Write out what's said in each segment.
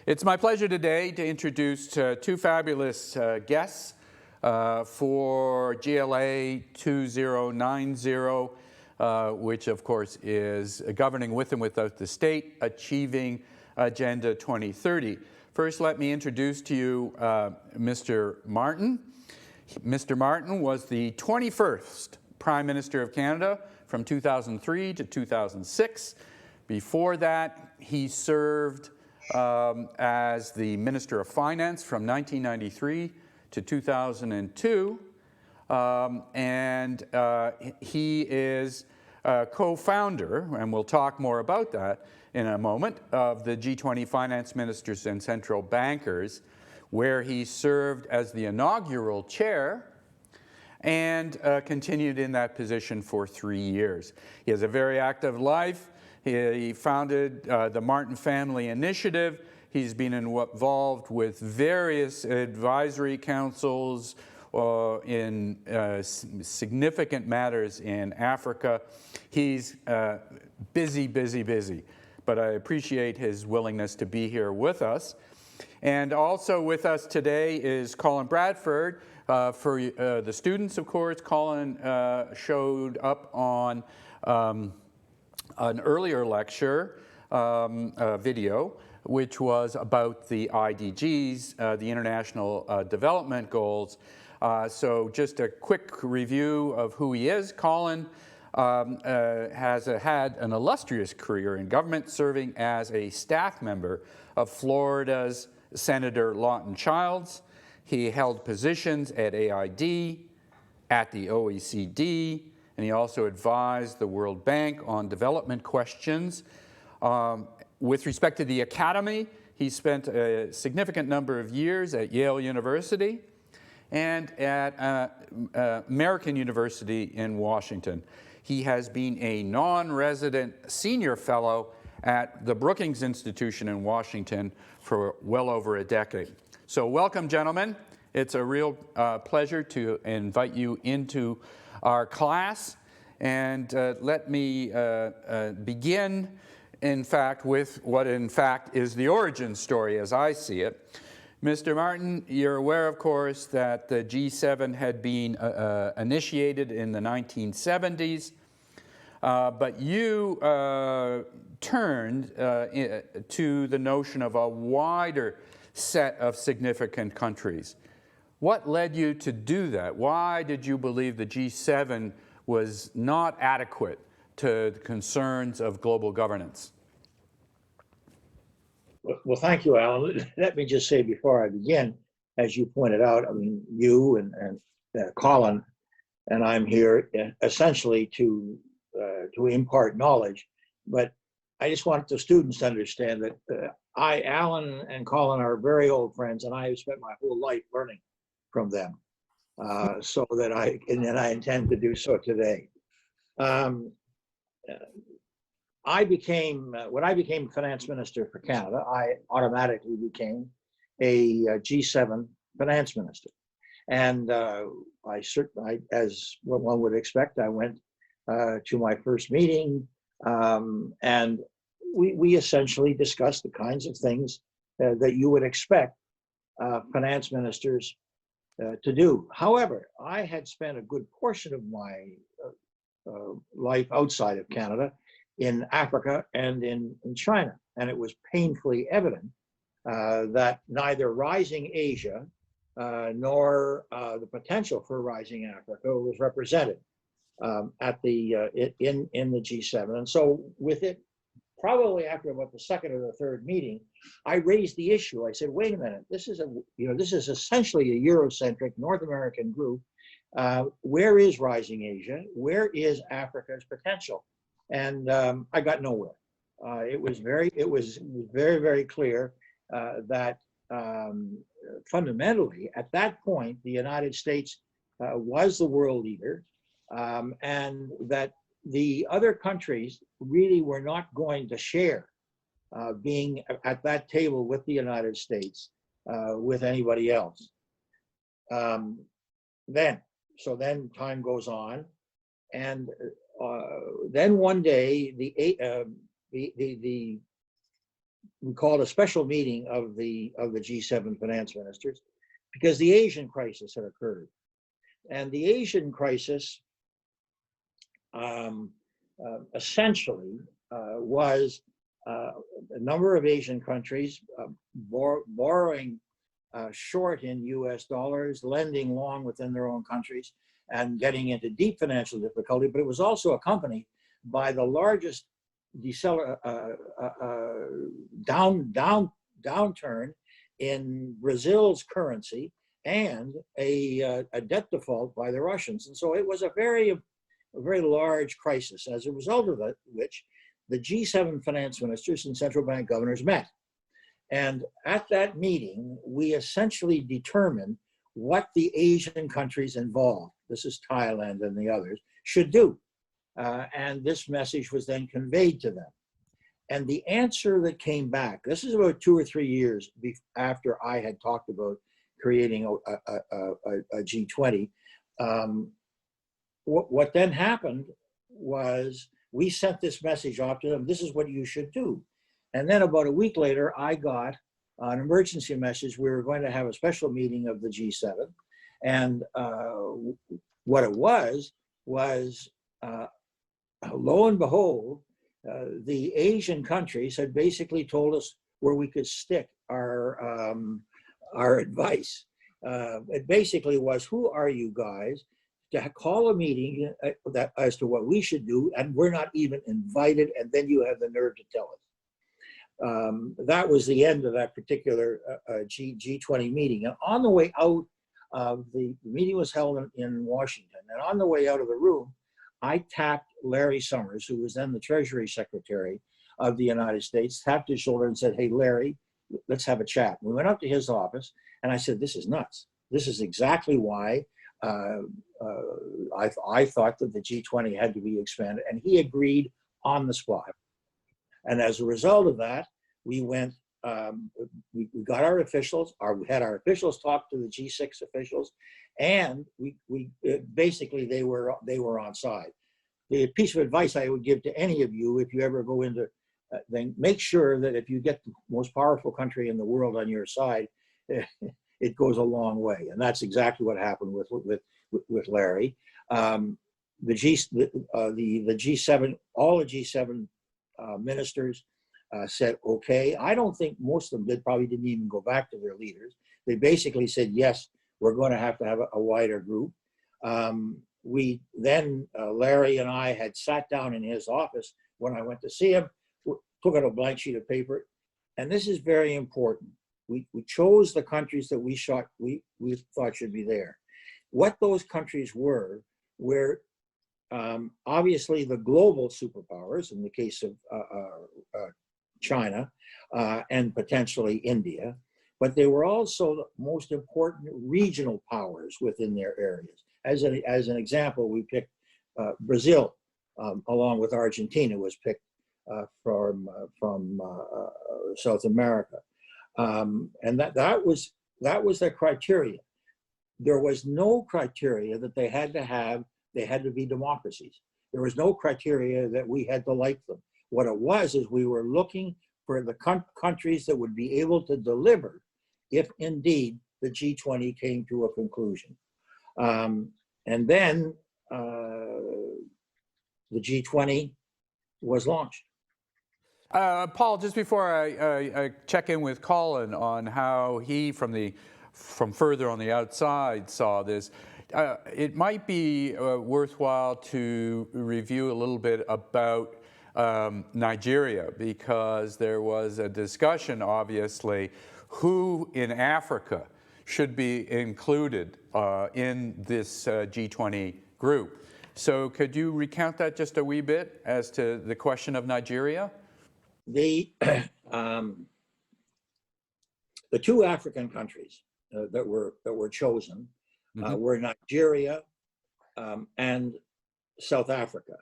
It's my pleasure today to introduce two fabulous guests for GLA 2090, which of course is Governing with and Without the State, Achieving Agenda 2030. First, let me introduce to you Mr. Martin. Mr. Martin was the 21st Prime Minister of Canada from 2003 to 2006. Before that, he served as the Minister of Finance from 1993 to 2002. He is co-founder, and we'll talk more about that in a moment, of the G20 Finance Ministers and Central Bankers, where he served as the inaugural chair and continued in that position for 3 years. He has a very active life. He founded the Martin Family Initiative. He's been involved with various advisory councils in significant matters in Africa. He's busy, but I appreciate his willingness to be here with us. And also with us today is Colin Bradford. For the students, of course, Colin showed up on an earlier lecture video, which was about the IDGs, the International Development Goals. So just a quick review of who he is. Colin has had an illustrious career in government, serving as a staff member of Florida's Senator Lawton Childs. He held positions at AID, at the OECD, and he also advised the World Bank on development questions. With respect to the academy, he spent a significant number of years at Yale University and at American University in Washington. He has been a non-resident senior fellow at the Brookings Institution in Washington for well over a decade. So welcome, gentlemen. It's a real pleasure to invite you into our class. And let me begin, in fact, with what in fact is the origin story as I see it. Mr. Martin, you're aware, of course, that the G7 had been initiated in the 1970s, but you turned to the notion of a wider set of significant countries. What led you to do that? Why did you believe the G7 was not adequate to the concerns of global governance? Well, thank you, Alan. Let me just say before I begin, as you pointed out, I mean, you and Colin and I'm here essentially to impart knowledge, but I just want the students to understand that Alan and Colin are very old friends, and I have spent my whole life learning from them, so that I intend to do so today. When I became finance minister for Canada, I automatically became a G7 finance minister, and as what one would expect, I went to my first meeting, and we essentially discussed the kinds of things that you would expect finance ministers to do. However, I had spent a good portion of my life outside of Canada, in Africa and in China, and it was painfully evident that neither rising Asia nor the potential for rising Africa was represented at in the G7. And so, with it, probably after about the second or the third meeting, I raised the issue. I said, "Wait a minute. This is essentially a Eurocentric North American group. Where is rising Asia? Where is Africa's potential?" And I got nowhere. It was very clear that fundamentally, at that point, the United States was the world leader, and that the other countries really were not going to share being at that table with the United States with anybody else. Then time goes on, and then one day the we called a special meeting of the G7 finance ministers because the Asian crisis had occurred. And the Asian crisis essentially was a number of Asian countries borrowing short in US dollars, lending long within their own countries, and getting into deep financial difficulty. But it was also accompanied by the largest downturn in Brazil's currency and a debt default by the Russians. And so it was a very large crisis, as a result of which the G7 finance ministers and central bank governors met. And at that meeting, we essentially determined what the Asian countries involved, this is Thailand and the others, should do. And this message was then conveyed to them. And the answer that came back, this is about 2 or 3 years after I had talked about creating a G20. What then happened was we sent this message off to them, this is what you should do. And then about a week later, I got an emergency message. We were going to have a special meeting of the G7. And what it was lo and behold, the Asian countries had basically told us where we could stick our advice. It basically was, who are you guys to call a meeting as to what we should do, and we're not even invited, and then you have the nerve to tell us. That was the end of that particular G20 meeting. And on the way out of the meeting was held in Washington, and on the way out of the room, I tapped Larry Summers, who was then the Treasury Secretary of the United States, tapped his shoulder and said, hey, Larry, let's have a chat. We went up to his office, and I said, this is nuts. This is exactly why I thought that the G20 had to be expanded, and he agreed on the spot. And as a result of that, we went, we got our officials, we had our officials talk to the G6 officials, and we basically they were on side. The piece of advice I would give to any of you, if you ever go into, then make sure that if you get the most powerful country in the world on your side, it goes a long way, and that's exactly what happened with Larry. The G7, all the G7 ministers said okay. I don't think most of them did. Probably didn't even go back to their leaders. They basically said yes, we're going to have a wider group. We then Larry and I had sat down in his office when I went to see him, took out a blank sheet of paper, and this is very important. We chose the countries that we thought should be there. What those countries were obviously the global superpowers, in the case of China and potentially India, but they were also the most important regional powers within their areas. As an example, we picked Brazil, along with Argentina, was picked from South America. And that was their criteria. There was no criteria that they had to be democracies. There was no criteria that we had to like them. What it was is we were looking for the countries that would be able to deliver if indeed the G20 came to a conclusion. And then the G20 was launched. Paul, just before I check in with Colin on how he, from further on the outside, saw this, it might be worthwhile to review a little bit about Nigeria, because there was a discussion, obviously, who in Africa should be included in this G20 group. So could you recount that just a wee bit as to the question of Nigeria? The two African countries that were chosen were Nigeria and South Africa.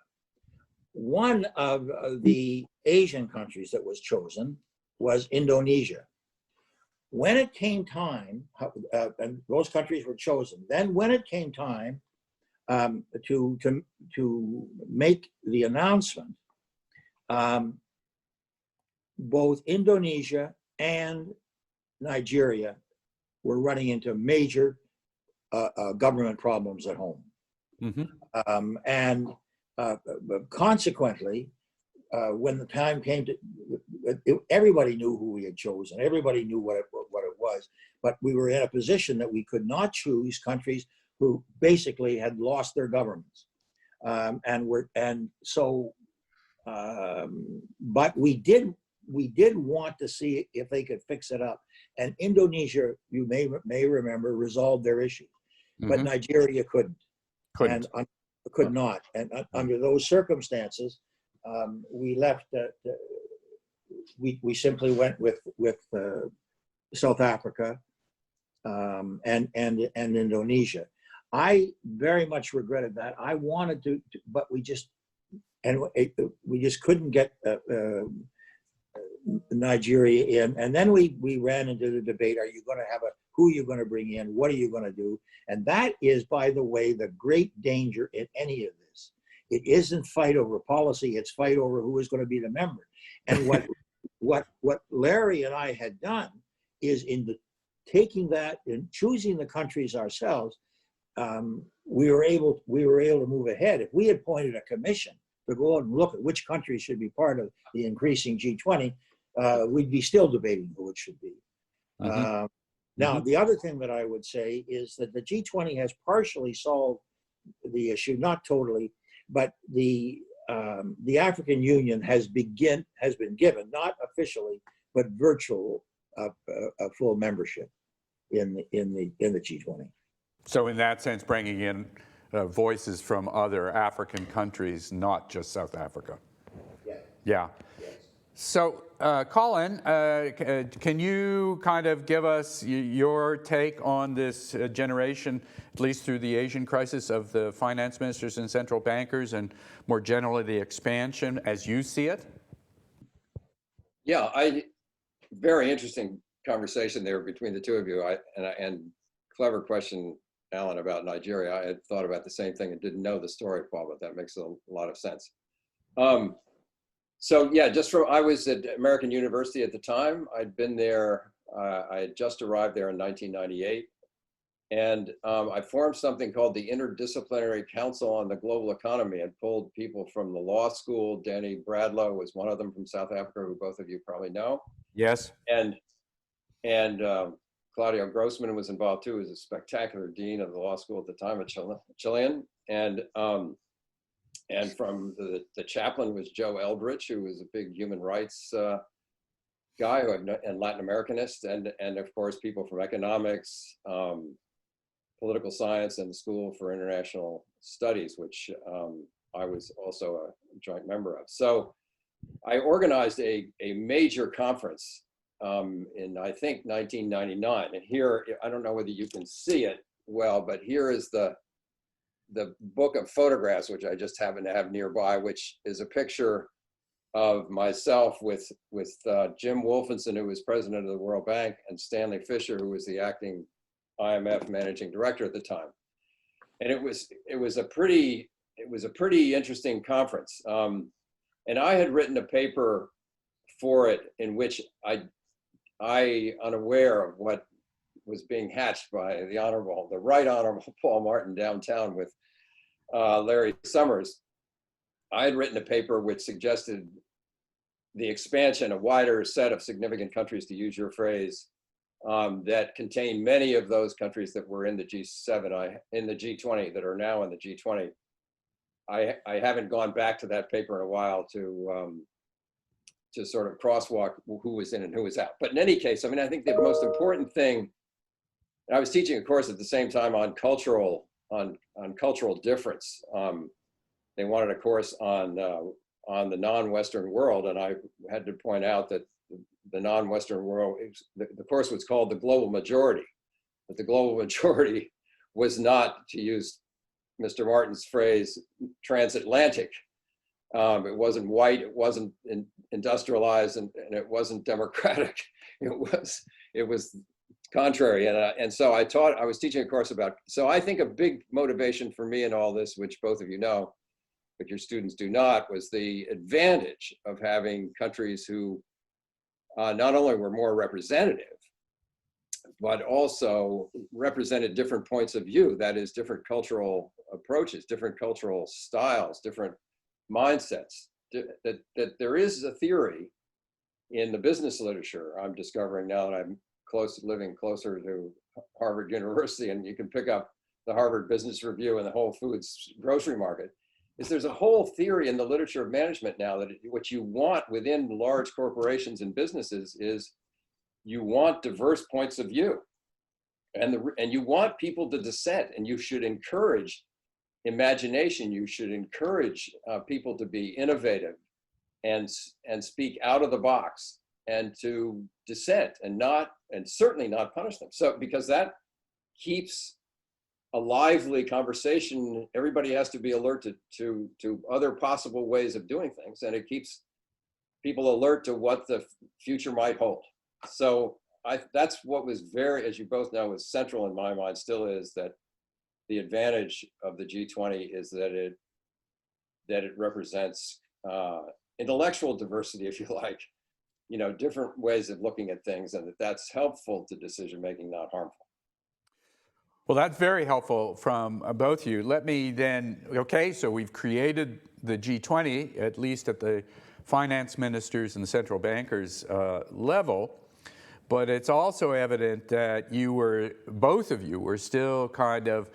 One of the Asian countries that was chosen was Indonesia. When it came time, and those countries were chosen, then when it came time to make the announcement, both Indonesia and Nigeria were running into major government problems at home. And consequently, when the time came to, everybody knew who we had chosen. Everybody knew what it was. But we were in a position that we could not choose countries who basically had lost their governments. But we did want to see if they could fix it up. And Indonesia, you may remember, resolved their issues, but Nigeria couldn't. And could not. And under those circumstances, we left. We simply went with South Africa and Indonesia. I very much regretted that. I wanted to, but we just couldn't get Nigeria in. And then we ran into the debate: are you going to have who are you going to bring in? What are you going to do? And that is, by the way, the great danger in any of this. It isn't fight over policy; it's fight over who is going to be the member. And what Larry and I had done is, taking that and choosing the countries ourselves, we were able to move ahead. If we had appointed a commission to go out and look at which countries should be part of the increasing G20, we'd be still debating who it should be. Now, the other thing that I would say is that the G20 has partially solved the issue, not totally, but the African Union has been given, not officially, but virtual, full membership in the G20. So in that sense, bringing in voices from other African countries, not just South Africa. Yeah. Yes. So, Colin, can you kind of give us your take on this generation, at least through the Asian crisis, of the finance ministers and central bankers, and more generally the expansion as you see it? Yeah, very interesting conversation there between the two of you. And clever question, Alan, about Nigeria. I had thought about the same thing and didn't know the story, Paul, but that makes a lot of sense. So yeah, I was at American University at the time. I'd been there, I had just arrived there in 1998. And I formed something called the Interdisciplinary Council on the Global Economy, and pulled people from the law school. Danny Bradlow was one of them, from South Africa, who both of you probably know. Yes. And Claudio Grossman was involved too. He was a spectacular dean of the law school at the time, a Chilean. And from the chaplain was Joe Eldridge, who was a big human rights guy and Latin Americanist, and of course people from economics, political science, and the School for International Studies, which I was also a joint member of. So I organized a major conference in, I think, 1999. And here, I don't know whether you can see it well, but here is the book of photographs, which I just happen to have nearby, which is a picture of myself with Jim Wolfenson, who was president of the World Bank, and Stanley Fisher, who was the acting IMF managing director at the time. And it was a pretty interesting conference. And I had written a paper for it in which I, unaware of what was being hatched by the Right Honorable Paul Martin downtown with Larry Summers, I had written a paper which suggested the expansion, a wider set of significant countries, to use your phrase, that contained many of those countries that were in the G7, in the G20, that are now in the G20. I haven't gone back to that paper in a while to sort of crosswalk who was in and who was out. But in any case, I mean, I think the most important thing, I was teaching a course at the same time on cultural difference. They wanted a course on the non-Western world, and I had to point out that the non-Western world, the course was called The Global Majority, but the global majority was not, to use Mr. Martin's phrase, transatlantic. It wasn't white, it wasn't industrialized, and it wasn't democratic. It was contrary. And so I was teaching a course about, so I think a big motivation for me in all this, which both of you know, but your students do not, was the advantage of having countries who not only were more representative, but also represented different points of view, that is, different cultural approaches, different cultural styles, different mindsets. That there is a theory in the business literature, I'm discovering now that I'm living closer to Harvard University, and you can pick up the Harvard Business Review and the Whole Foods grocery market, is there's a whole theory in the literature of management now that what you want within large corporations and businesses is you want diverse points of view, and you want people to dissent, and you should encourage imagination. You should encourage people to be innovative and speak out of the box and to dissent and certainly not punish them. So because that keeps a lively conversation. Everybody has to be alert to other possible ways of doing things, and it keeps people alert to what the future might hold. So that's what was as you both know, was central in my mind, still is, that the advantage of the G20 is that it represents intellectual diversity, if you like, different ways of looking at things, and that's helpful to decision making, not harmful. Well, that's very helpful from both of you. Let me then, okay, so we've created the G20, at least at the finance ministers and the central bankers level, but it's also evident that both of you were still kind of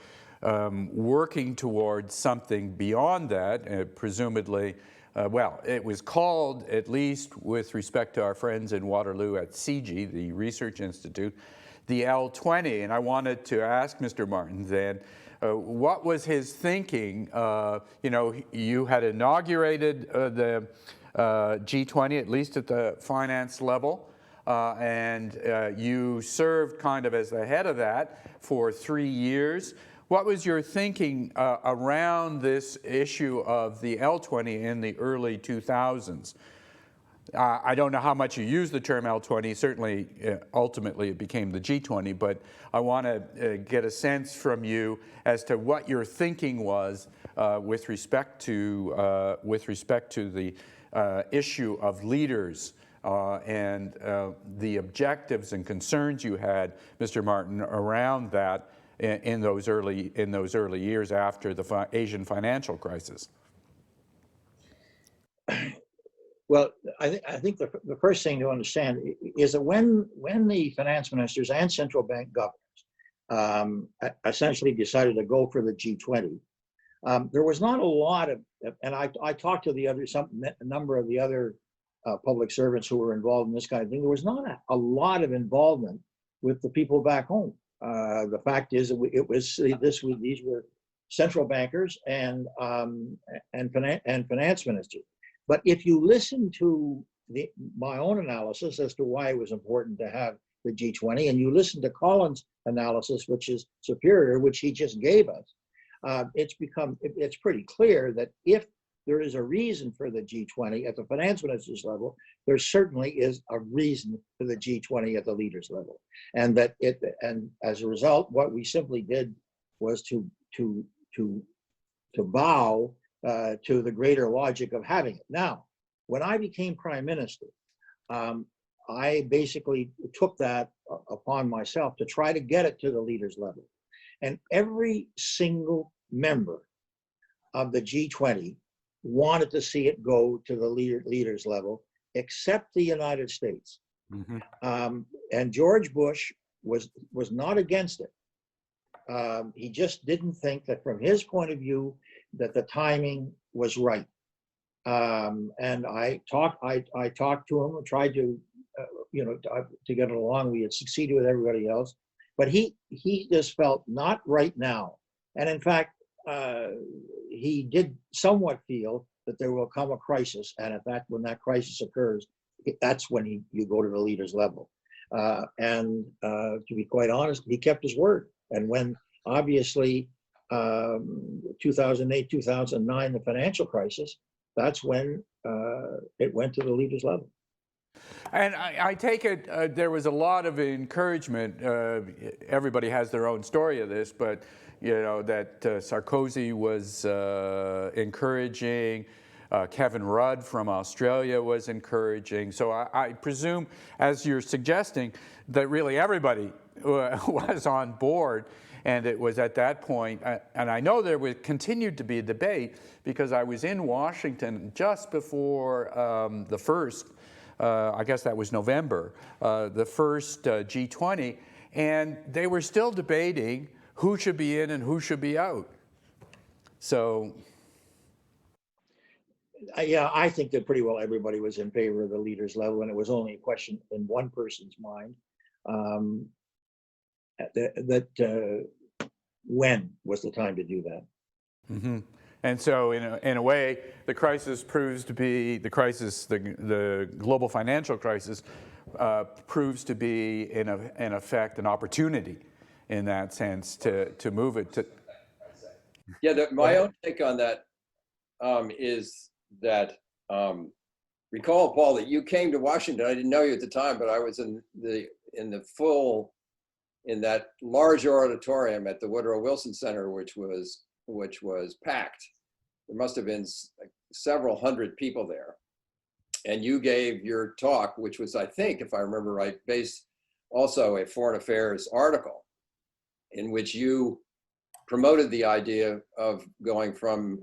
working towards something beyond that, presumably. Well, it was called, at least with respect to our friends in Waterloo at CG, the Research Institute, the L20. And I wanted to ask Mr. Martin then, what was his thinking? You had inaugurated the G20, at least at the finance level, and you served kind of as the head of that for 3 years. What was your thinking around this issue of the L20 in the early 2000s? I don't know how much you use the term L20. Certainly, ultimately, it became the G20. But I want to get a sense from you as to what your thinking was with respect to the issue of leaders and the objectives and concerns you had, Mr. Martin, around that in those early years after the Asian financial crisis. Well, I think the first thing to understand is that when the finance ministers and central bank governors essentially decided to go for the G20, there was not a lot of, and I talked to a number of the other public servants who were involved in this kind of thing. There was not a lot of involvement with the people back home. The fact is, these were central bankers and finance ministers. But if you listen to my own analysis as to why it was important to have the G20, and you listen to Colin's analysis, which is superior, which he just gave us, it's pretty clear that if there is a reason for the G20 at the finance ministers level, there certainly is a reason for the G20 at the leaders level, and as a result, what we simply did was to bow to the greater logic of having it. Now, when I became prime minister, I basically took that upon myself to try to get it to the leaders level, and every single member of the G20 wanted to see it go to the leaders level, except the United States. Mm-hmm. And George Bush was not against it. He just didn't think that, from his point of view, that the timing was right. And I talked to him and tried to get it along. We had succeeded with everybody else, but he just felt not right now. And in fact, he did somewhat feel that there will come a crisis, and when that crisis occurs, that's when you go to the leaders level. And to be quite honest, he kept his word. And when obviously 2008, 2009, the financial crisis, that's when it went to the leaders level. And I take it there was a lot of encouragement. Everybody has their own story of this, but that Sarkozy was encouraging. Kevin Rudd from Australia was encouraging. So I presume, as you're suggesting, that really everybody was on board. And it was at that point, and I know there continued to be a debate because I was in Washington just before the first, I guess that was November, the first G20, and they were still debating who should be in and who should be out. So. Yeah, I think that pretty well everybody was in favor of the leaders level, and it was only a question in one person's mind when was the time to do that. Mm-hmm. And so, in a way, the crisis proves to be the global financial crisis proves to be in effect an opportunity, in that sense, to move it to. Yeah, my own take on that is that recall, Paul, that you came to Washington. I didn't know you at the time, but I was in that large auditorium at the Woodrow Wilson Center, which was packed. There must have been like several hundred people there. And you gave your talk, which was, I think, if I remember right, based also a foreign affairs article in which you promoted the idea of going from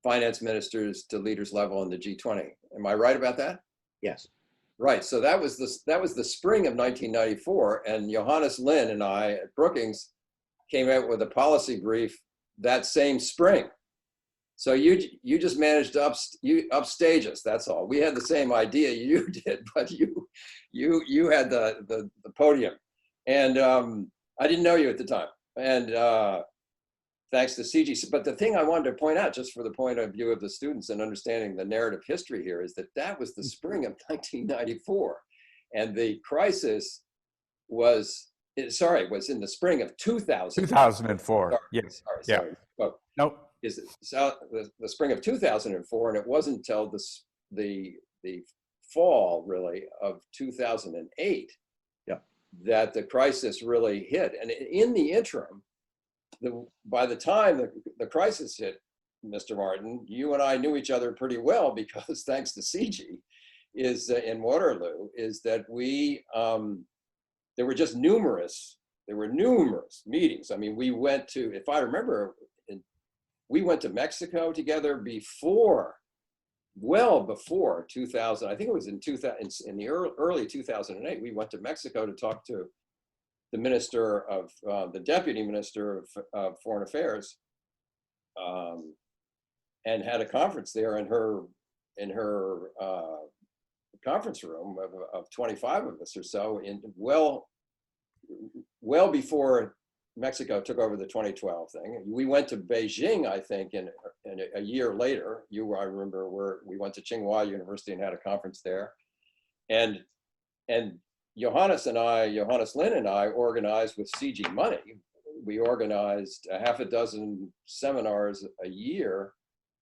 finance ministers to leaders level in the G20. Am I right about that? Yes. Right. So that was the spring of 1994, and Johannes Lynn and I at Brookings came out with a policy brief that same spring. So you just managed to upstage us. That's all. We had the same idea you did, but you had the podium, and I didn't know you at the time. And thanks to CG. But the thing I wanted to point out, just for the point of view of the students and understanding the narrative history here, is that was the spring of 1994. And the crisis was in the spring of 2000. 2004. Yes. Sorry. Oh, nope. Is the spring of 2004, and it wasn't until the fall, really, of 2008 that the crisis really hit. And in the interim, by the time the crisis hit, Mr. Martin, you and I knew each other pretty well because thanks to CG, is in Waterloo, is that there were numerous meetings. I mean, we went to, if I remember, we went to Mexico together well before 2000. I think it was in the early 2008. We went to Mexico to talk to the minister of the deputy minister of foreign affairs, and had a conference there in her conference room of 25 of us or so, well before Mexico took over the 2012 thing. We went to Beijing, I think, in a year later. I remember we went to Tsinghua University and had a conference there, and Johannes Lynn and I organized with CG money. We organized a half a dozen seminars a year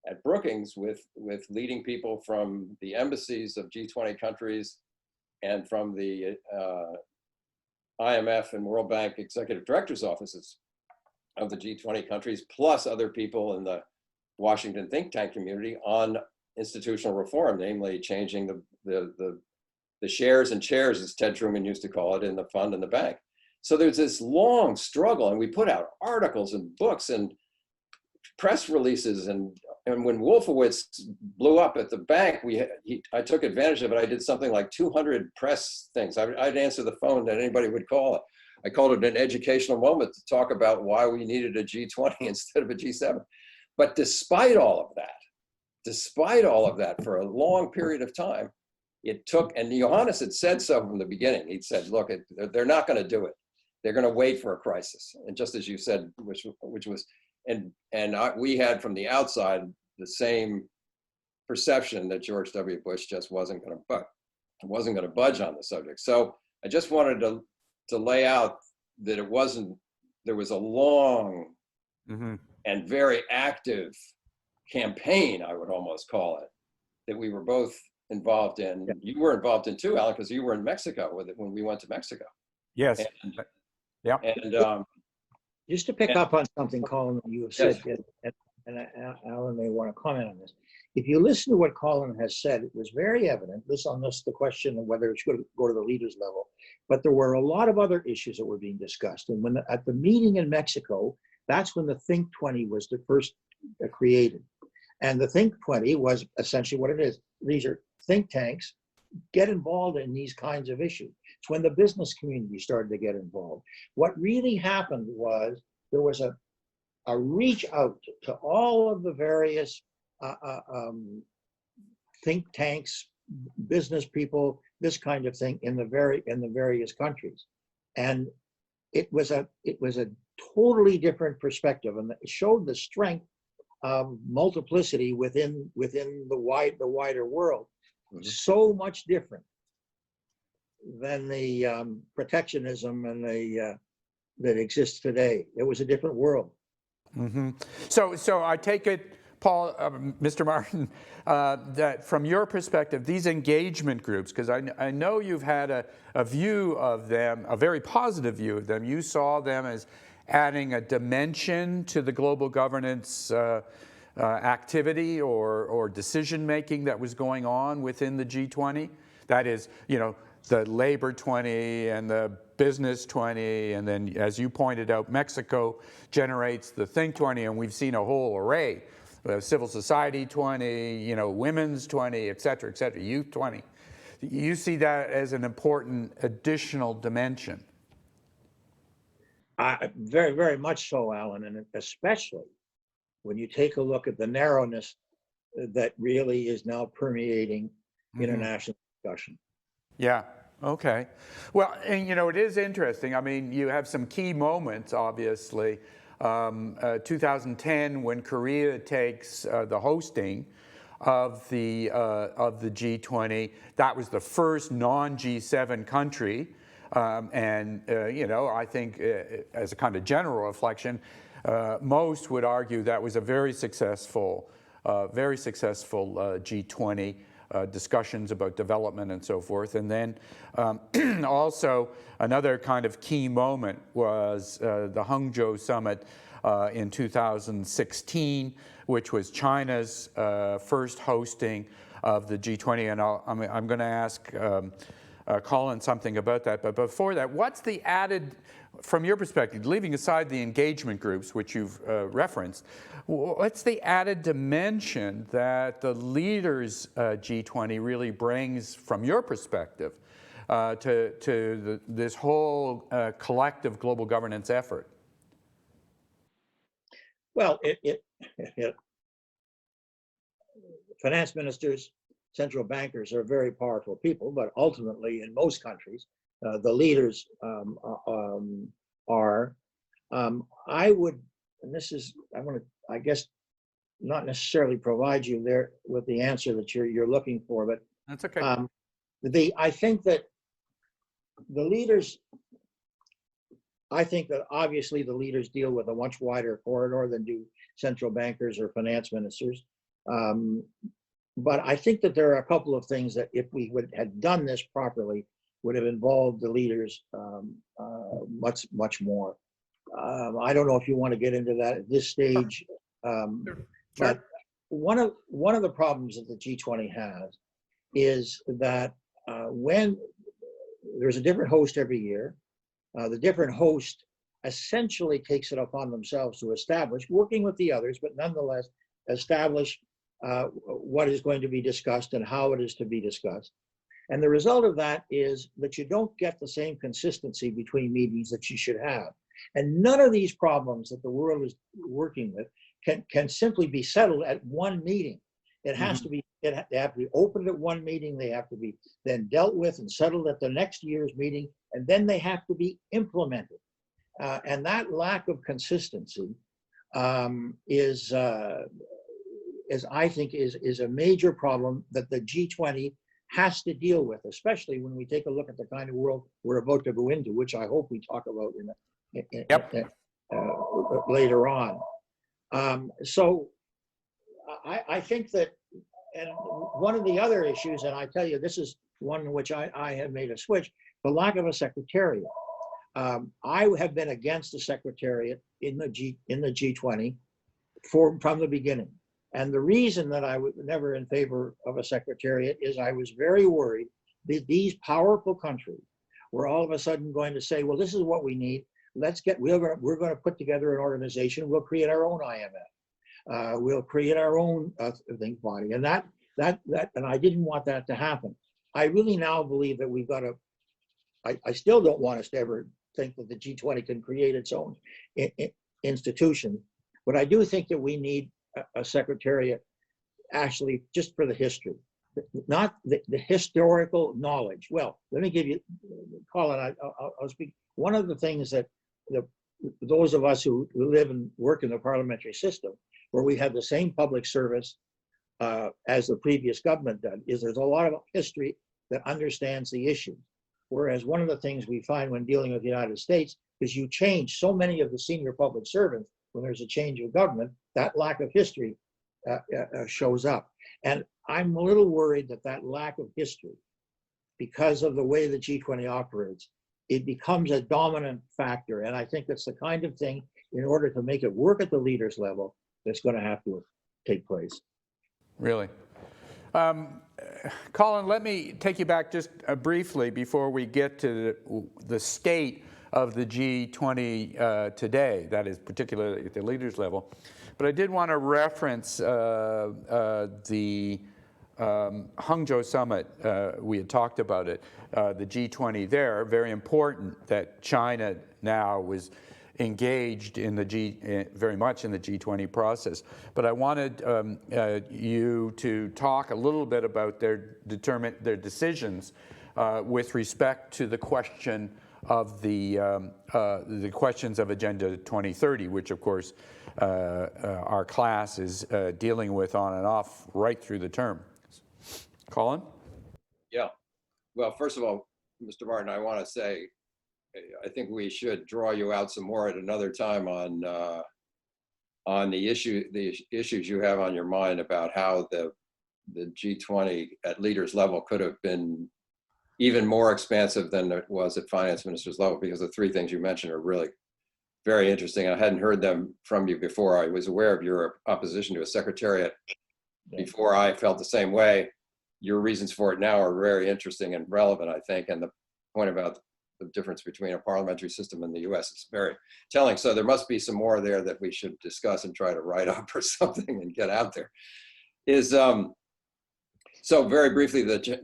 at Brookings with leading people from the embassies of G20 countries and from the IMF and World Bank executive directors' offices of the G20 countries, plus other people in the Washington think tank community on institutional reform, namely changing the shares and chairs, as Ted Truman used to call it, in the fund and the bank. So there's this long struggle, and we put out articles and books and press releases, and when Wolfowitz blew up at the bank, I took advantage of it. I did something like 200 press things. I'd answer the phone that anybody would call. I called it an educational moment to talk about why we needed a G20 instead of a G7. But despite all of that, for a long period of time, it took, and Johannes had said so from the beginning. He'd said, look, they're not going to do it. They're going to wait for a crisis. And just as you said, which was, we had from the outside the same perception that George W. Bush just wasn't going to budge on the subject. So I just wanted to lay out that there was a long and very active campaign, I would almost call it, that we were both involved in. You were involved in too, Alan, because you were in Mexico when we went to Mexico. Yes. And just to pick up on something, Colin, you have said, and Alan may want to comment on this. if you listen to what Colin has said, it was very evident, this on this, the question of whether it should go to the leaders level, but there were a lot of other issues that were being discussed. And when at the meeting in Mexico, that's when the Think 20 was the first created. And the Think 20 was essentially what it is. These are think tanks, get involved in these kinds of issues. It's when the business community started to get involved. What really happened was there was a reach out to all of the various think tanks, business people, this kind of thing in the various countries, and it was a totally different perspective, and it showed the strength of multiplicity within the wider world. So much different than the protectionism and the that exists today. It was a different world. Mm-hmm. So I take it, Paul, Mr. Martin, that from your perspective, these engagement groups, because I know you've had a view of them, a very positive view of them. You saw them as adding a dimension to the global governance activity or decision-making that was going on within the G20. That is, you know, the Labor 20 and the Business 20, and then, as you pointed out, Mexico generates the Think 20, and we've seen a whole array. Civil Society 20, you know, Women's 20, et cetera, Youth 20. You see that as an important additional dimension. Very, very much so, Alan, and especially when you take a look at the narrowness that really is now permeating international discussion. Yeah, okay. Well, and you know, it is interesting. I mean, you have some key moments, obviously. 2010, when Korea takes the hosting of the G20, that was the first non-G7 country. You know, I think as a kind of general reflection, most would argue that was a very successful G20. Discussions about development and so forth. And then also another kind of key moment was the Hangzhou Summit in 2016, which was China's first hosting of the G20. And I'm going to ask Colin something about that. But before that, what's the added, from your perspective, leaving aside the engagement groups, which you've referenced, what's the added dimension that the leaders G20 really brings, from your perspective, to this whole collective global governance effort? Well, finance ministers, central bankers are very powerful people, but ultimately, in most countries, the leaders are. I would, and this is, I want to, I guess, not necessarily provide you there with the answer that you're looking for, but that's okay. I think that the leaders, I think that obviously the leaders deal with a much wider corridor than do central bankers or finance ministers. But I think that there are a couple of things that, if we had done this properly, would have involved the leaders much more. I don't know if you want to get into that at this stage, but one of the problems that the G20 has is that when there's a different host every year, the different host essentially takes it upon themselves to establish, working with the others, but nonetheless establish what is going to be discussed and how it is to be discussed. And the result of that is that you don't get the same consistency between meetings that you should have. And none of these problems that the world is working with can simply be settled at one meeting. It has to be, they have to be opened at one meeting, they have to be then dealt with and settled at the next year's meeting, and then they have to be implemented. And that lack of consistency is I think is a major problem that the G20 has to deal with, especially when we take a look at the kind of world we're about to go into, which I hope we talk about later on. So I think that, and one of the other issues, and I tell you, this is one in which I have made a switch, the lack of a secretariat. I have been against the secretariat in the G20 from the beginning. And the reason that I was never in favor of a secretariat is I was very worried that these powerful countries were all of a sudden going to say, well, this is what we need. We're going to put together an organization. We'll create our own IMF. We'll create our own think body. And and I didn't want that to happen. I really now believe that we've got to, I still don't want us to ever think that the G20 can create its own institution, but I do think that we need a secretariat actually just for the history, not the historical knowledge. Well, let me give you, Colin, I'll speak. One of the things that those of us who live and work in the parliamentary system, where we have the same public service as the previous government did, is there's a lot of history that understands the issue. Whereas one of the things we find when dealing with the United States is you change so many of the senior public servants when there's a change of government, that lack of history shows up. And I'm a little worried that that lack of history, because of the way the G20 operates, it becomes a dominant factor. And I think that's the kind of thing, in order to make it work at the leaders level, that's going to have to take place. Really? Colin, let me take you back just briefly before we get to the state of the G20 today, that is particularly at the leaders level. But I did want to reference the Hangzhou summit. We had talked about it, the G20 there. Very important that China now was engaged in the very much in the G20 process. But I wanted you to talk a little bit about their decisions with respect to the question of the questions of Agenda 2030, which of course our class is dealing with on and off right through the term. Colin? Yeah. Well, first of all, Mr. Martin, I want to say, I think we should draw you out some more at another time on the issues you have on your mind about how the G20 at leaders level could have been even more expansive than it was at finance ministers level, because the three things you mentioned are really very interesting. I hadn't heard them from you before. I was aware of your opposition to a secretariat before I felt the same way. Your reasons for it now are very interesting and relevant, I think, and the point about the difference between a parliamentary system and the US is very telling. So there must be some more there that we should discuss and try to write up or something and get out there. So very briefly, the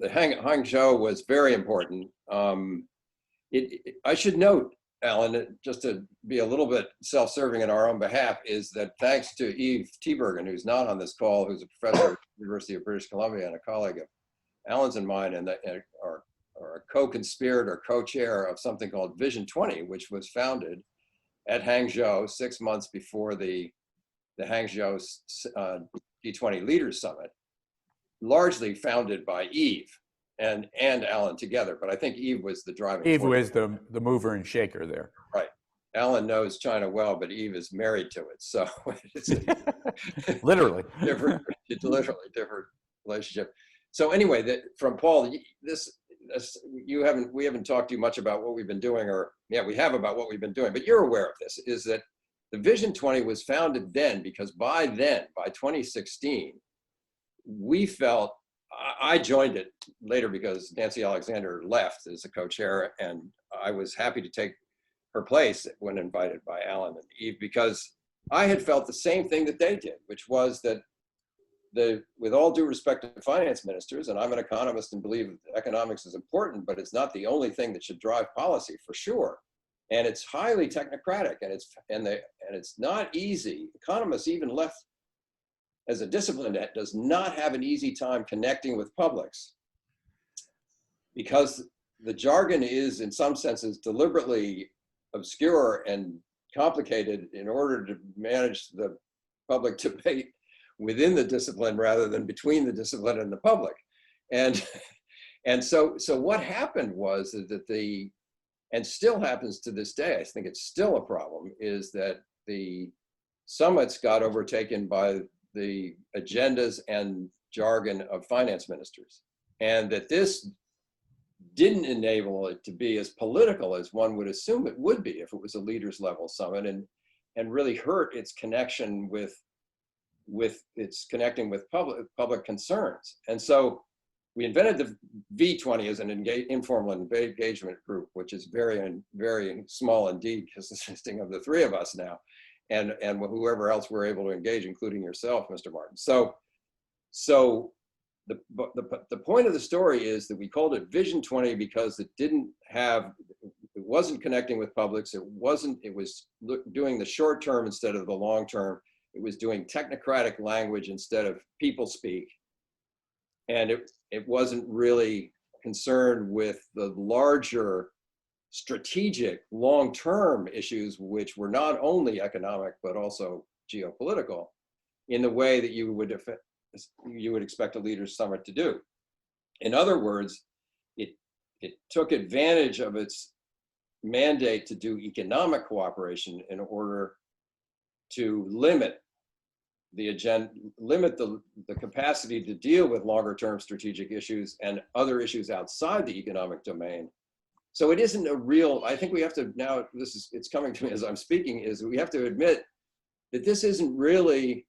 Hangzhou was very important. I should note, Alan, just to be a little bit self-serving in our own behalf, is that thanks to Eve Tebergen, who's not on this call, who's a professor at the University of British Columbia and a colleague of Alan's and mine, and are a co-conspirator, co-chair of something called Vision 20, which was founded at Hangzhou 6 months before the Hangzhou G20 Leaders Summit, largely founded by Eve and Alan together. But I think Eve was the driving force. Eve was the mover and shaker there. Right. Alan knows China well, but Eve is married to it. So it's literally literally different relationship. So anyway, from Paul, we haven't talked to you much about what we've been doing, or yeah, we have about what we've been doing, but you're aware of this, is that the Vision 20 was founded then because by 2016, we felt, I joined it later because Nancy Alexander left as a co-chair, and I was happy to take her place when invited by Alan and Eve, because I had felt the same thing that they did, which was that with all due respect to finance ministers, and I'm an economist and believe that economics is important, but it's not the only thing that should drive policy, for sure. And it's highly technocratic, and it's not easy. Economists, even left as a discipline, that does not have an easy time connecting with publics, because the jargon is, in some senses, deliberately obscure and complicated in order to manage the public debate within the discipline rather than between the discipline and the public. And so what happened was that and still happens to this day, I think it's still a problem, is that the summits got overtaken by the agendas and jargon of finance ministers. And that this didn't enable it to be as political as one would assume it would be if it was a leaders level summit, and really hurt its connection with it's connecting with public concerns. And so we invented the V20 as an informal engagement group, which is very small indeed, consisting of the three of us now, and whoever else we're able to engage, including yourself, Mr. Martin. So the point of the story is that we called it Vision 20 because it wasn't connecting with publics. It was doing the short term instead of the long term. It was doing technocratic language instead of people speak. And it wasn't really concerned with the larger strategic long-term issues, which were not only economic, but also geopolitical, in the way that you would expect a leaders' summit to do. In other words, it took advantage of its mandate to do economic cooperation in order to limit the capacity to deal with longer term strategic issues and other issues outside the economic domain. So it isn't a real, I think we have to now, it's coming to me as I'm speaking, is we have to admit that this isn't really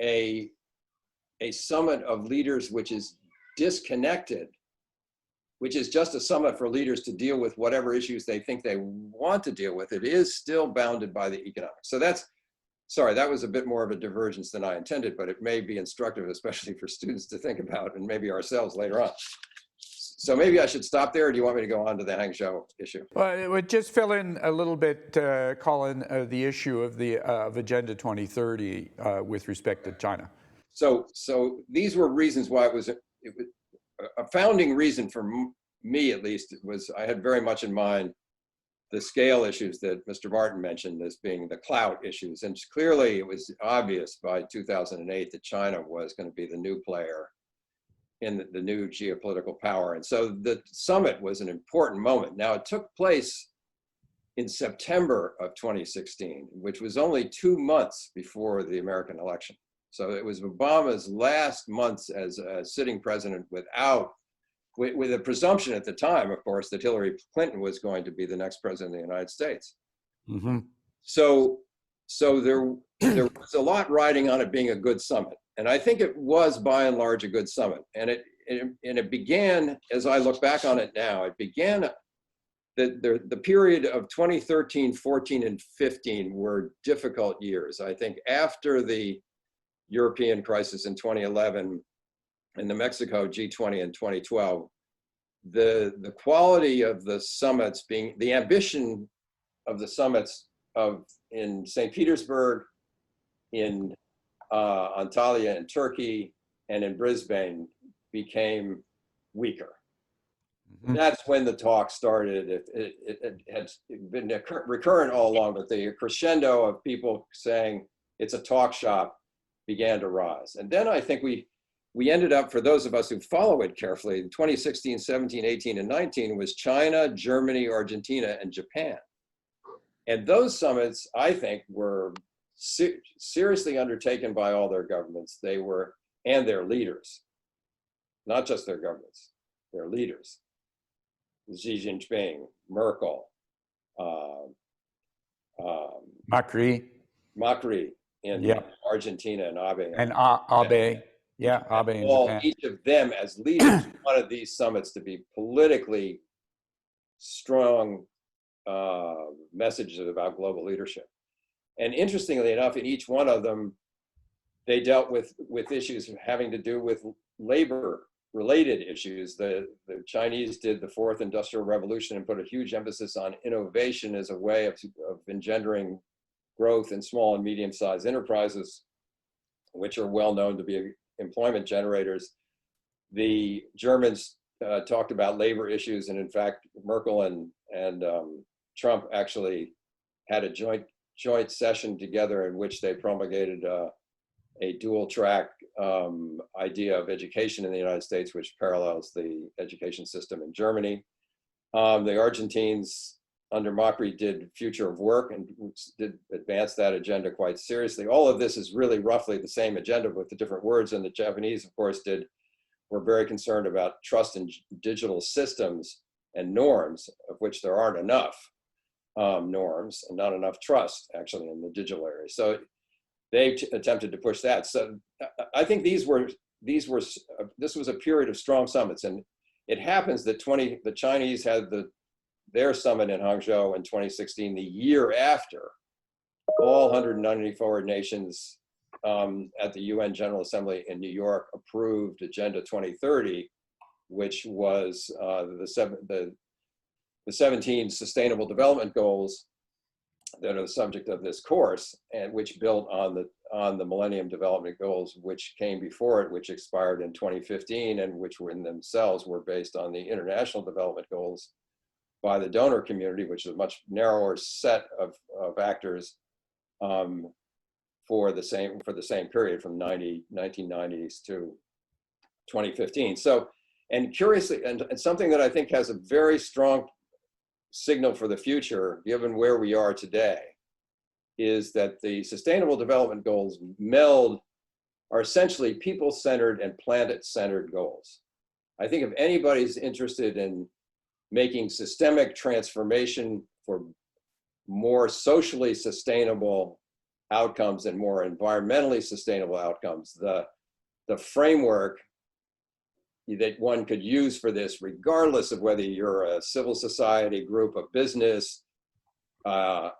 a summit of leaders which is disconnected, which is just a summit for leaders to deal with whatever issues they think they want to deal with. It is still bounded by the economics. So sorry, that was a bit more of a divergence than I intended, but it may be instructive, especially for students to think about, and maybe ourselves later on. So maybe I should stop there, or do you want me to go on to the Hangzhou issue? Well, it would just fill in a little bit, Colin, the issue of Agenda 2030 with respect to China. So these were reasons why it was a founding reason for me, at least, was I had very much in mind the scale issues that Mr. Martin mentioned as being the clout issues. And clearly it was obvious by 2008 that China was going to be the new player in the new geopolitical power. And so the summit was an important moment. Now, it took place in September of 2016, which was only 2 months before the American election. So it was Obama's last months as a sitting president with a presumption at the time, of course, that Hillary Clinton was going to be the next president of the United States. Mm-hmm. So there was a lot riding on it being a good summit. And I think it was by and large a good summit. And it began, as I look back on it now, it began the period of 2013, 14, and 15 were difficult years. I think after the European crisis in 2011 and the Mexico G20 in 2012, the quality of the summits being, the ambition of the summits in St. Petersburg, in Antalya in Turkey, and in Brisbane became weaker. Mm-hmm. That's when the talk started. It had been recurrent all along, but the crescendo of people saying it's a talk shop began to rise. And then I think we ended up, for those of us who follow it carefully, 2016, 17, 18, and 19 was China, Germany, Argentina, and Japan. And those summits, I think, were seriously undertaken by all their governments. And their leaders, not just their governments, their leaders. Xi Jinping, Merkel, Macri in Argentina, and Abe. And Abe. Yeah, Abe in Japan. Each of them as leaders wanted these summits to be politically strong messages about global leadership. And interestingly enough, in each one of them, they dealt with issues having to do with labor-related issues. The Chinese did the fourth industrial revolution and put a huge emphasis on innovation as a way of engendering growth in small and medium-sized enterprises, which are well known to be employment generators. The Germans talked about labor issues, and in fact, Merkel and Trump actually had a joint session together in which they promulgated a dual track idea of education in the United States, which parallels the education system in Germany. The Argentines under Macri did future of work and did advance that agenda quite seriously. All of this is really roughly the same agenda with the different words, and the Japanese, of course, were very concerned about trust in digital systems and norms, of which there aren't enough norms and not enough trust actually in the digital area. So they attempted to push that. So I think this was a period of strong summits, and it happens that the Chinese had their summit in Hangzhou in 2016, the year after all 194 nations at the UN General Assembly in New York approved Agenda 2030, which was the 17 Sustainable Development Goals that are the subject of this course, and which built on the Millennium Development Goals, which came before it, which expired in 2015, and which were in themselves were based on the International Development Goals by the donor community, which is a much narrower set of actors for the same period from 1990s to 2015. So, and curiously, and something that I think has a very strong signal for the future, given where we are today, is that the Sustainable Development Goals are essentially people-centered and planet-centered goals. I think if anybody's interested in making systemic transformation for more socially sustainable outcomes and more environmentally sustainable outcomes, the framework that one could use for this, regardless of whether you're a civil society group, a business, a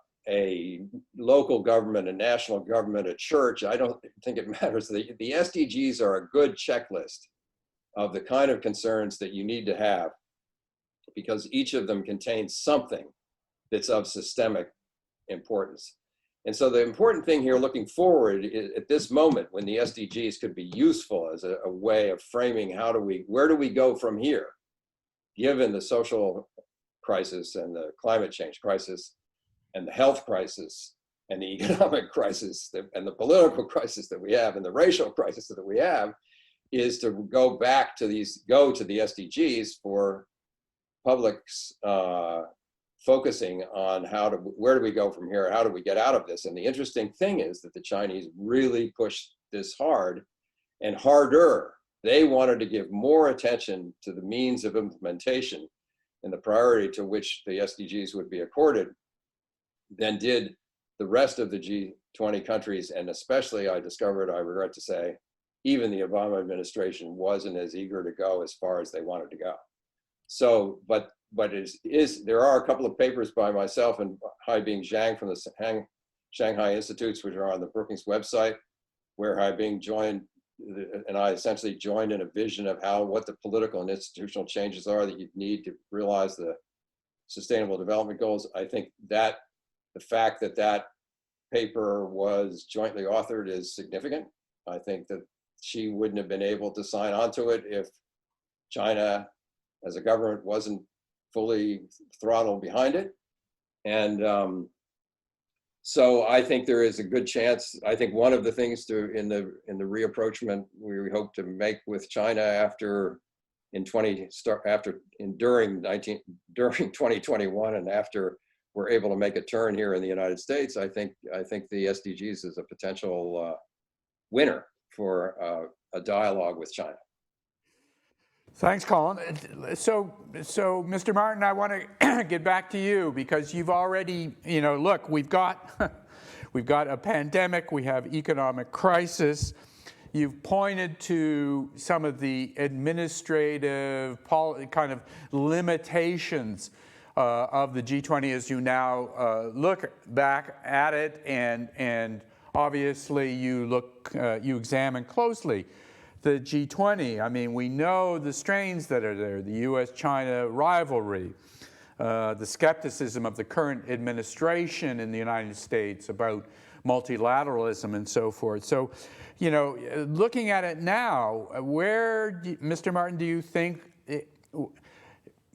local government, a national government, a church, I don't think it matters. The SDGs are a good checklist of the kind of concerns that you need to have, because each of them contains something that's of systemic importance. And so the important thing here looking forward is, at this moment when the SDGs could be useful as a way of framing where do we go from here, given the social crisis and the climate change crisis and the health crisis and the economic crisis and the political crisis that we have and the racial crisis that we have, is to go to the SDGs for public's focusing on where do we go from here? How do we get out of this? And the interesting thing is that the Chinese really pushed this hard and harder. They wanted to give more attention to the means of implementation and the priority to which the SDGs would be accorded than did the rest of the G20 countries. And especially, I regret to say, even the Obama administration wasn't as eager to go as far as they wanted to go. So, but there are a couple of papers by myself and Haibing Zhang from the Shanghai Institutes, which are on the Brookings website, where Haibing joined, and I essentially joined in a vision of what the political and institutional changes are that you need to realize the Sustainable Development Goals. I think that the fact that paper was jointly authored is significant. I think that she wouldn't have been able to sign on to it if China as a government wasn't fully throttled behind it. And so I think there is a good chance. I think one of the things in the reapproachment we hope to make with China during 2021 and after we're able to make a turn here in the United States, I think the SDGs is a potential winner for a dialogue with China. Thanks, Colin. So Mr. Martin, I want to get back to you, because you've already, look, we've got a pandemic, we have economic crisis. You've pointed to some of the administrative kind of limitations of the G20 as you now look back at it, and obviously you examine closely the G20. I mean, we know the strains that are there, the US-China rivalry, the skepticism of the current administration in the United States about multilateralism and so forth. So, looking at it now, Mr. Martin, do you think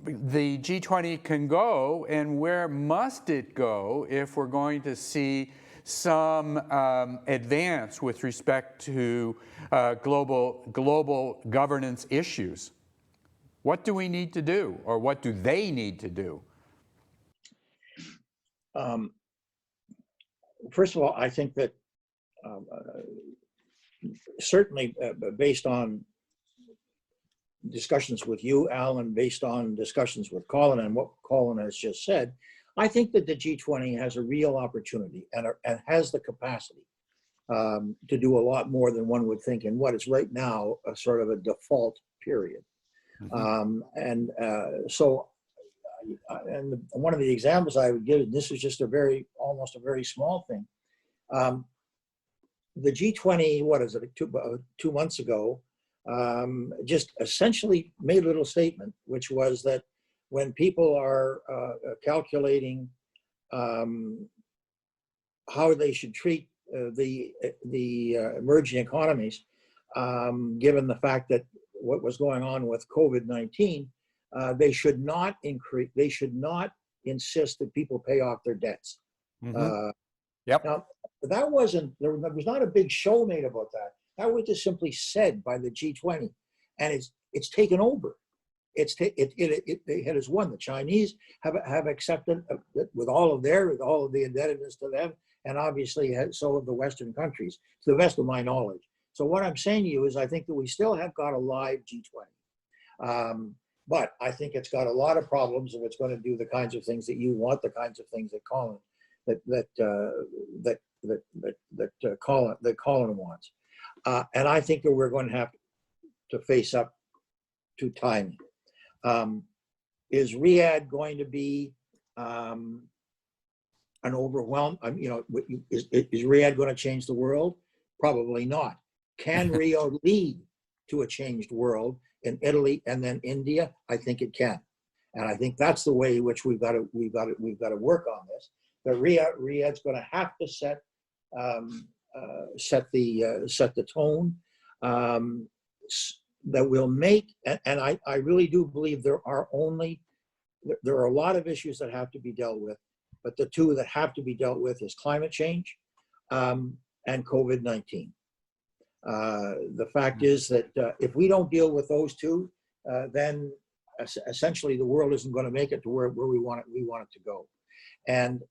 the G20 can go, and where must it go if we're going to see some advance with respect to global governance issues? What do we need to do, or what do they need to do? First of all, I think that certainly based on discussions with you, Alan, based on discussions with Colin and what Colin has just said, I think that the G20 has a real opportunity and has the capacity to do a lot more than one would think in what is right now a sort of a default period. And one of the examples I would give, and this is just almost a very small thing. The G20, what is it, 2 months ago, just essentially made a little statement, which was that when people are calculating how they should treat the emerging economies, given the fact that what was going on with COVID-19, they should not insist that people pay off their debts. Yep. Now, there was not a big show made about that. That was just simply said by the G20, and it's taken over. It has won. The Chinese have accepted with all of the indebtedness to them, and obviously so have the Western countries, to the best of my knowledge. So what I'm saying to you is, I think that we still have got a live G20, but I think it's got a lot of problems if it's going to do the kinds of things that you want, the kinds of things that Colin Colin wants, and I think that we're going to have to face up to timing. Is Riyadh going to be an overwhelm? Is Riyadh going to change the world? Probably not. Can Rio lead to a changed world in Italy and then India? I think it can, and I think that's the way in which we've got to work on this. That Riyadh's going to have to set the tone that will make, and I really do believe there are a lot of issues that have to be dealt with, but the two that have to be dealt with is climate change and COVID-19. The fact is that if we don't deal with those two, then essentially the world isn't going to make it to where we want it to go. And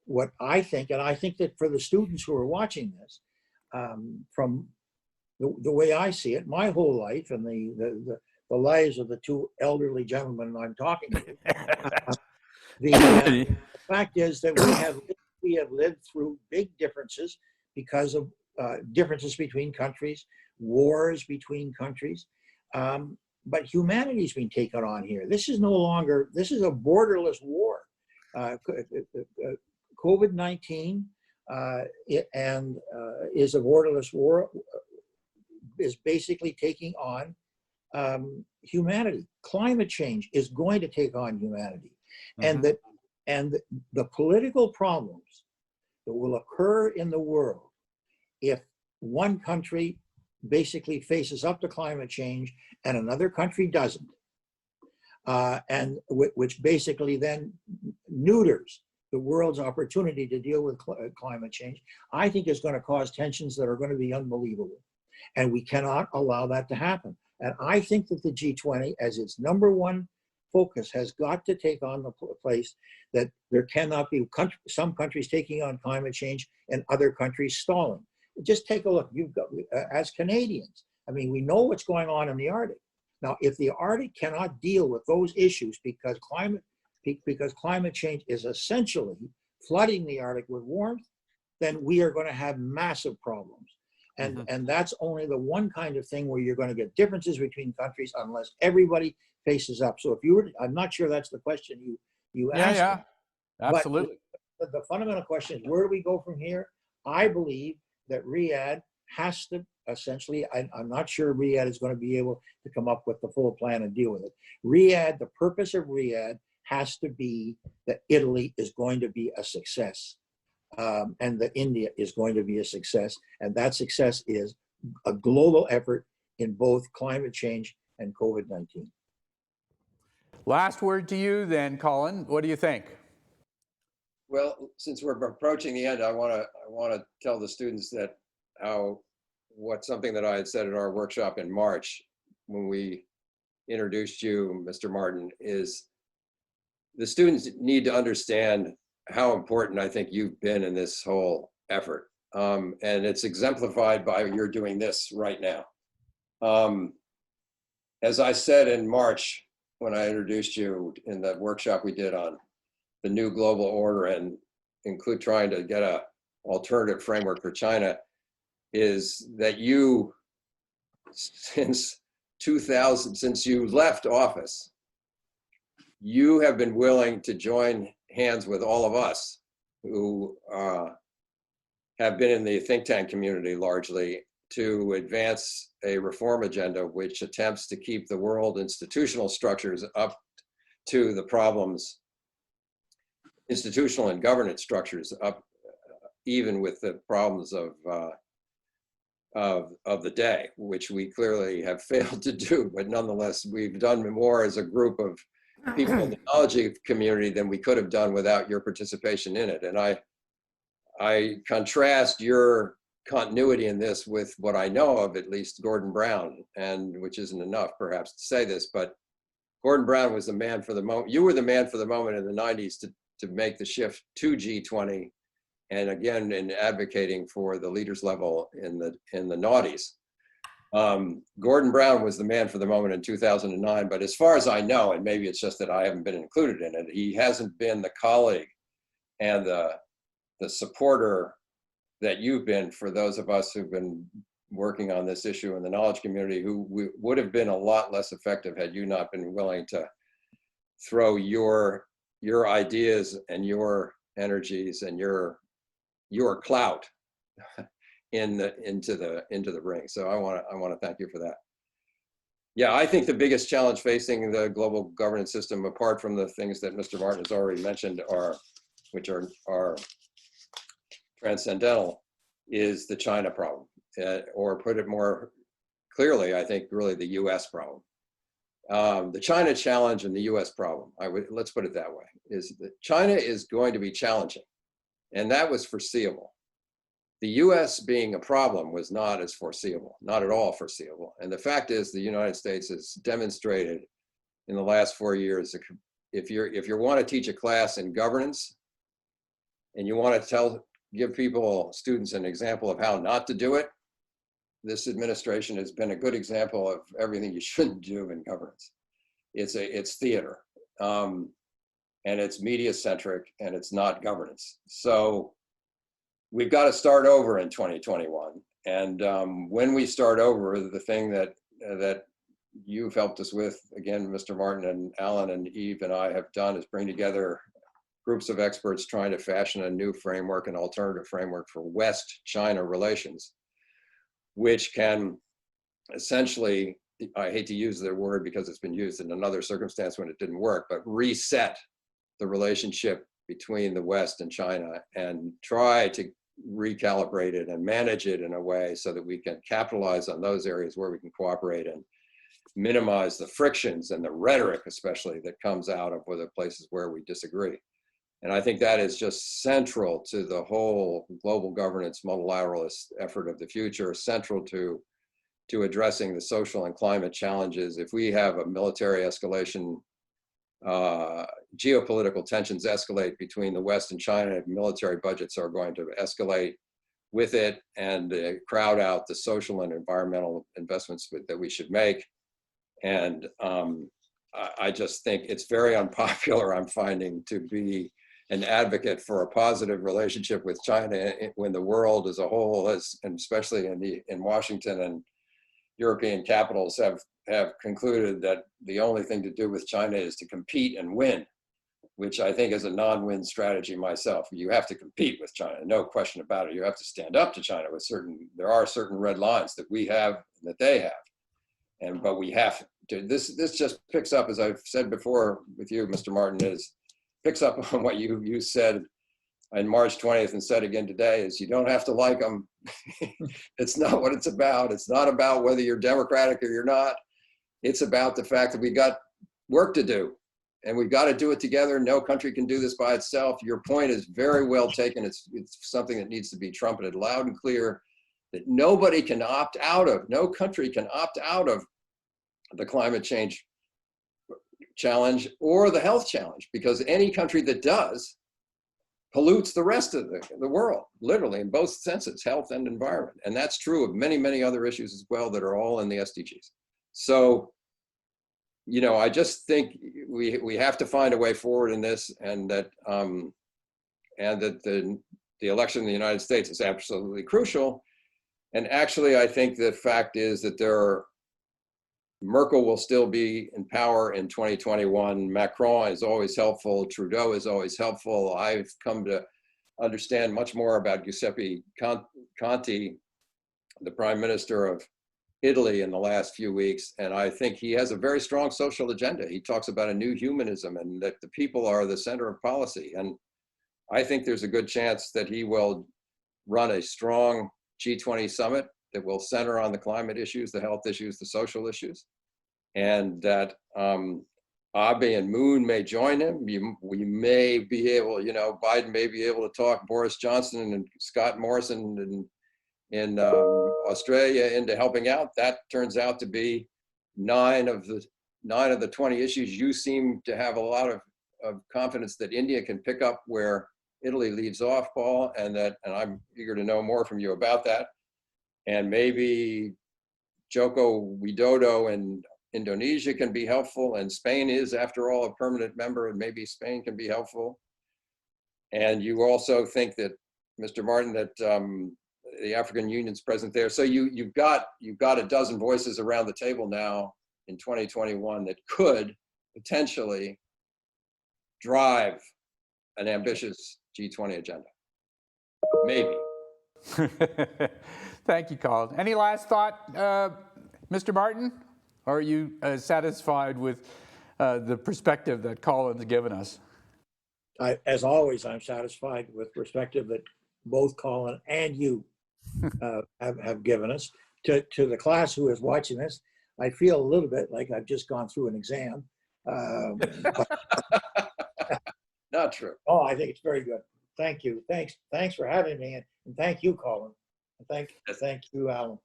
what I think, and I think that for the students who are watching this, from the way I see it, my whole life and the lives of the two elderly gentlemen I'm talking to, the fact is that we have lived through big differences because of differences between countries, wars between countries, but humanity's been taken on here. This is a borderless war. COVID-19 is a borderless war, is basically taking on humanity. Climate change is going to take on humanity, and the political problems that will occur in the world if one country basically faces up to climate change and another country doesn't, and which basically then neuters the world's opportunity to deal with climate change, I think is going to cause tensions that are going to be unbelievable. And we cannot allow that to happen. And I think that the G20, as its number one focus, has got to take on the place that there cannot be some countries taking on climate change and other countries stalling. Just take a look. You've got, as Canadians, I mean, we know what's going on in the Arctic. Now, if the Arctic cannot deal with those issues because climate change is essentially flooding the Arctic with warmth, then we are going to have massive problems. And that's only the one kind of thing where you're going to get differences between countries unless everybody faces up. So if you were, I'm not sure that's the question you asked. Yeah, absolutely. But the fundamental question is, where do we go from here? I believe that Riyadh has to essentially, I'm not sure Riyadh is going to be able to come up with the full plan and deal with it. Riyadh, the purpose of Riyadh has to be that Italy is going to be a success. And that India is going to be a success. And that success is a global effort in both climate change and COVID-19. Last word to you then, Colin. What do you think? Well, since we're approaching the end, I want to tell the students that something that I had said at our workshop in March when we introduced you, Mr. Martin, is the students need to understand how important I think you've been in this whole effort. And it's exemplified by you're doing this right now. As I said in March, when I introduced you in the workshop we did on the new global order and include trying to get a alternative framework for China is that you, since 2000, since you left office, you have been willing to join hands with all of us who have been in the think tank community largely to advance a reform agenda which attempts to keep the world institutional structures up to the problems, institutional and governance structures up even with the problems of the day, which we clearly have failed to do, but nonetheless, we've done more as a group of people in the knowledge community than we could have done without your participation in it. And I contrast your continuity in this with what I know of, at least Gordon Brown, and which isn't enough perhaps to say this, but Gordon Brown was the man for the moment. You were the man for the moment in the 90s to make the shift to G20, and again, in advocating for the leaders level in the noughties. Gordon Brown was the man for the moment in 2009, but as far as I know, and maybe it's just that I haven't been included in it, he hasn't been the colleague and the supporter that you've been for those of us who've been working on this issue in the knowledge community, who would have been a lot less effective had you not been willing to throw your ideas and your energies and your clout into the ring. So I want to thank you for that. Yeah, I think the biggest challenge facing the global governance system, apart from the things that Mr. Martin has already mentioned, which are transcendental, is the China problem, or put it more clearly, I think really the U.S. problem. The China challenge and the U.S. problem, let's put it that way, is that China is going to be challenging, and that was foreseeable. The U.S. being a problem was not as foreseeable, not at all foreseeable. And the fact is, the United States has demonstrated in the last 4 years, if you want to teach a class in governance, and you want to give students an example of how not to do it, this administration has been a good example of everything you shouldn't do in governance. It's theater, and it's media centric, and it's not governance. So we've got to start over in 2021. And when we start over, the thing that you've helped us with, again, Mr. Martin and Alan and Eve and I have done, is bring together groups of experts trying to fashion a new framework, an alternative framework for West-China relations, which can essentially, I hate to use the word because it's been used in another circumstance when it didn't work, but reset the relationship between the West and China and try to recalibrate it and manage it in a way so that we can capitalize on those areas where we can cooperate and minimize the frictions and the rhetoric, especially, that comes out of the places where we disagree. And I think that is just central to the whole global governance multilateralist effort of the future, central to addressing the social and climate challenges. If we have a military escalation, geopolitical tensions escalate between the West and China, military budgets are going to escalate with it and crowd out the social and environmental investments that we should make. And I just think it's very unpopular, I'm finding, to be an advocate for a positive relationship with China when the world as a whole has, and especially in Washington and European capitals, have concluded that the only thing to do with China is to compete and win, which I think is a non-win strategy myself. You have to compete with China, no question about it. You have to stand up to China with there are certain red lines that we have and that they have. But we have to, this just picks up, as I've said before with you, Mr. Martin, picks up on what you said on March 20th and said again today, is you don't have to like them. It's not what it's about. It's not about whether you're Democratic or you're not. It's about the fact that we got work to do and we've got to do it together. No country can do this by itself. Your point is very well taken. It's something that needs to be trumpeted loud and clear, that nobody can opt out of, no country can opt out of the climate change challenge or the health challenge, because any country that does pollutes the rest of the world, literally in both senses, health and environment. And that's true of many, many other issues as well that are all in the SDGs. So, I just think we have to find a way forward in this, and that the the election in the United States is absolutely crucial. And actually, I think the fact is that Merkel will still be in power in 2021. Macron is always helpful. Trudeau is always helpful. I've come to understand much more about Giuseppe Conte, the Prime Minister of Italy, in the last few weeks. And I think he has a very strong social agenda. He talks about a new humanism and that the people are the center of policy. And I think there's a good chance that he will run a strong G20 summit that will center on the climate issues, the health issues, the social issues, and that Abe and Moon may join him. We may be able, Biden may be able to talk Boris Johnson and Scott Morrison in Australia into helping out. That turns out to be 9 of the 20 issues. You seem to have a lot of confidence that India can pick up where Italy leaves off, Paul, and I'm eager to know more from you about that. And maybe Joko Widodo in Indonesia can be helpful, and Spain is, after all, a permanent member, and maybe Spain can be helpful. And you also think that, Mr. Martin, that the African Union's present there. So you've got a dozen voices around the table now in 2021 that could potentially drive an ambitious G20 agenda. Maybe. Thank you, Colin. Any last thought, Mr. Martin? Or are you satisfied with the perspective that Colin's given us? As always, I'm satisfied with perspective that both Colin and you have given us. To the class who is watching this, I feel a little bit like I've just gone through an exam. Not true. Oh, I think it's very good. Thank you. Thanks for having me, and thank you, Colin. Thank you, Alan.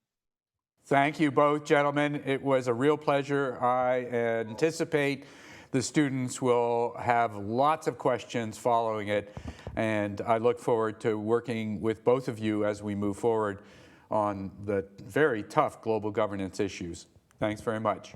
Thank you both, gentlemen. It was a real pleasure. I anticipate the students will have lots of questions following it, and I look forward to working with both of you as we move forward on the very tough global governance issues. Thanks very much.